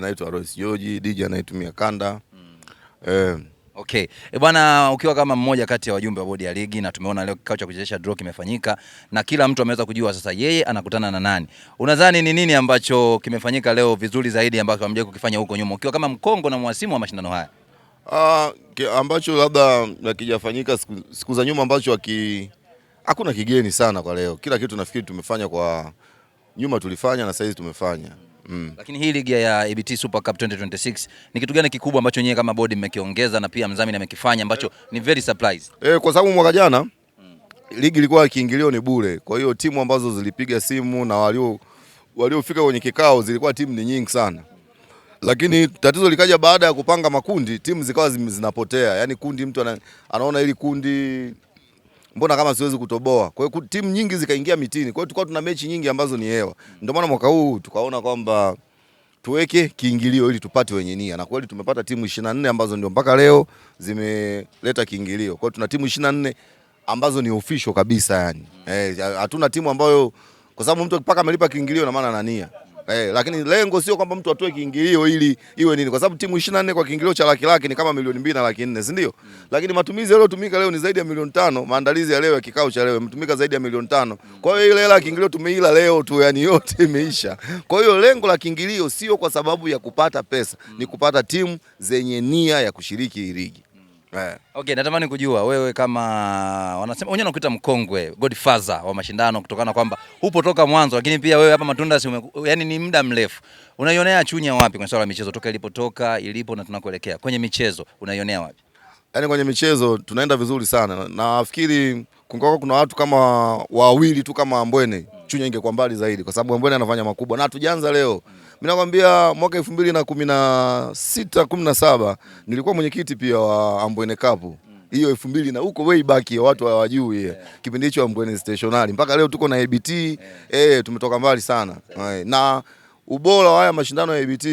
Naitwa Royce George, DJ anaitumia kanda. Eh. Okay. Bwana, ukiwa kama mmoja kati ya wajumbe wa bodi ya ligi na tumeona leo kikao cha kuchezesha draw kimefanyika na kila mtu ameweza kujua sasa yeye anakutana na nani. Unadhani ni nini ambacho kimefanyika leo vizuri zaidi ambacho hamjawahi kukifanya huko nyuma ukiwa kama mkongo na mwasimu wa mashindano haya? Ambacho labda hakijafanyika siku za nyuma ambacho hakuna kigeni sana kwa leo. Kila kitu nafikiri tumefanya kwa nyuma tulifanya na sasa tumefanya. Lakini hii ligi ya ABT Super Cup 2026 ni kitu gani kikubwa ambacho nyewe kama bodi mmekiongeza na pia mdhamini amekifanya ambacho ni very surprise? Kwa sababu mwaka jana ligi ilikuwa kiingilio ni bure. Kwa hiyo timu ambazo zilipiga simu na waliofika kwenye kikao zilikuwa timu ni nyingi sana. Lakini tatizo likaja baada ya kupanga makundi, timu zikawa zinapotea. Yaani kundi mtu anaona ili kundi mbona kama siwezi kutoboa. Kwa hiyo timu nyingi zikaingia mitini. Kwa hiyo tulikuwa tuna mechi nyingi ambazo ni hewa. Ndio maana mwaka huu tukaona kwamba tuweke kiingilio ili tupate wenye nia. Na kweli tumepata timu 24 ambazo ndio mpaka leo zimeleta kiingilio. Kwa hiyo tuna timu 24 ambazo ni official kabisa yani. Hatuna timu ambayo kwa sababu mtu mpaka amelipa kiingilio na maana ana nia. Lakini lengo sio kwamba mtu atoe kiingilio ili iwe nini, kwa sababu timu 24 kwa kiingilio cha laki ni kama milioni 2 na laki 4, si ndio? Lakini matumizi yaliyotumika leo ni zaidi ya milioni 5, maandalizi ya leo ya kikao cha leo yametumika zaidi ya milioni 5. Kwa hiyo ile hela ya kiingilio tumeila leo tu, yani yote imeisha. Kwa hiyo lengo la kiingilio sio kwa sababu ya kupata pesa, ni kupata timu zenye nia ya kushiriki hii ligi. Okay, natamani kujua wewe kama wanasema wenyewe nakuita mkongwe, godfather wa mashindano kutokana kwamba upo toka mwanzo, lakini pia wewe hapa Matunda yani ni muda mrefu. Unaionea Chunya wapi kwenye swala la michezo toka ilipotoka, ilipo na tunakoelekea? Kwenye michezo unaionea wapi? Yaani kwenye michezo tunaenda vizuri sana. Nafikiri kuna watu kama wawili tu kama Ambwene, Chunya ingekuwa mbali zaidi kwa sababu Ambwene anafanya makubwa na hatujaanza leo. Mimi nakwambia mwaka 2016 17 nilikuwa mwenyekiti pia wa Ambwene Cup. Hiyo 2000 na huko way back ya watu hawajui. Kipindi hicho Ambwene stationary mpaka leo tuko na ABT. Tumetoka mbali sana. Na ubora wa haya mashindano ya ABT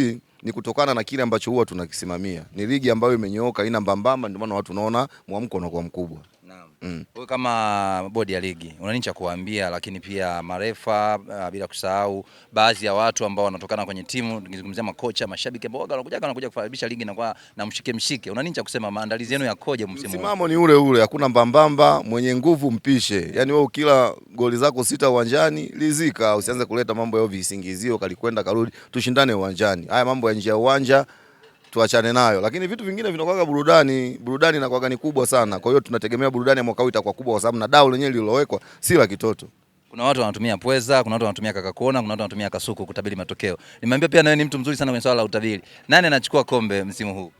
ni kutokana na kile ambacho huwa tunakisimamia. Ni ligi ambayo imenyooka, ina mbambamba, ndio maana watu naona mwamko unakuwa mkubwa. Naam. Wewe kama bodi ya ligi una nini cha kuambia, lakini pia marefa bila kusahau baadhi ya watu ambao wanatokana kwenye timu, tukizungumzia makocha, mashabiki ambao wanakuja kufaidisha ligi na mshike. Una nini cha kusema, maandalizi yenu yakoje msimu huu? Msimamo ni ule, hakuna mbambamba, mwenye nguvu mpishe. Yaani wewe ukila goli zako 6 uwanjani, rizika, usianze kuleta mambo ya visingizio kalikwenda karudi, tushindane uwanjani. Haya mambo ya nje ya uwanja tuachane nayo, lakini vitu vingine vinakuwa burudani inakuwa ni kubwa sana. Kwa hiyo tunategemea burudani ya mwaka huu itakuwa kubwa kwa sababu na dau lenyewe lililowekwa si la kitoto. Kuna watu wanatumia pweza, kuna watu wanatumia kakakuona, kuna watu wanatumia kasuku kutabiri matokeo. Nimeambia pia na wewe ni mtu mzuri sana kwenye swala la utabiri. Nani anachukua kombe msimu huu?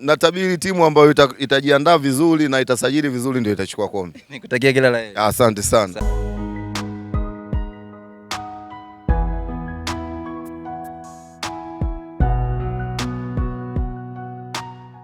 Natabiri timu ambayo itajiandaa vizuri na itasajili vizuri ndio itachukua kombe. Nikutakia kila la heri. Asante sana.